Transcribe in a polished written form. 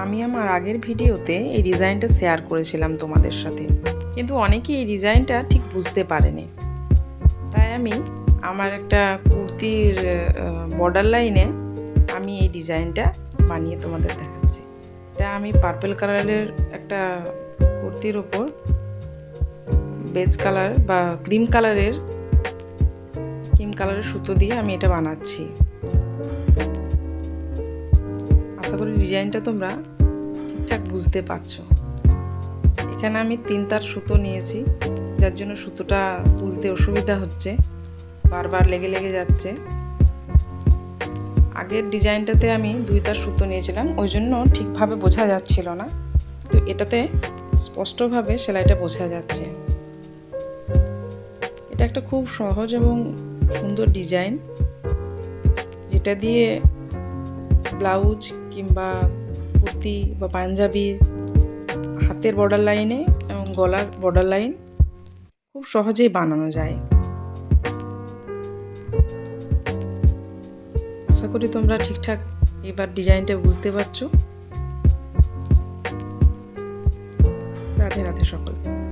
আমি আমার আগের ভিডিওতে এই ডিজাইনটা শেয়ার করেছিলাম তোমাদের সাথে, কিন্তু অনেকেই এই ডিজাইনটা ঠিক বুঝতে পারেনি। তাই আমি আমার একটা কুর্তির বর্ডার লাইনে আমি এই ডিজাইনটা বানিয়ে তোমাদের দেখাচ্ছি। এটা আমি পার্পল কালারের একটা কুর্তির ওপর বেজ কালার বা ক্রিম কালারের সুতো দিয়ে আমি এটা বানাচ্ছি। আশা করি ডিজাইনটা তোমরা ঠিকঠাক বুঝতে পারছো। এখানে আমি 3 তার সুতো নিয়েছি, যার জন্য সুতোটা তুলতে অসুবিধা হচ্ছে, বারবার লেগে লেগে যাচ্ছে। আগের ডিজাইনটাতে আমি 2 তার সুতো নিয়েছিলাম, ওই জন্য ঠিকভাবে বোঝা যাচ্ছিল না, তো এটাতে স্পষ্টভাবে সেলাইটা বোঝা যাচ্ছে। এটা একটা খুব সহজ এবং সুন্দর ডিজাইন, যেটা দিয়ে ব্লাউজ কিংবা কুর্তি বা পাঞ্জাবির হাতের বর্ডার লাইনে এবং গলার বর্ডার লাইন খুব সহজেই বানানো যায়। আশা করি তোমরা ঠিকঠাক এবার ডিজাইনটা বুঝতে পারছো। রাধে রাধে সকল।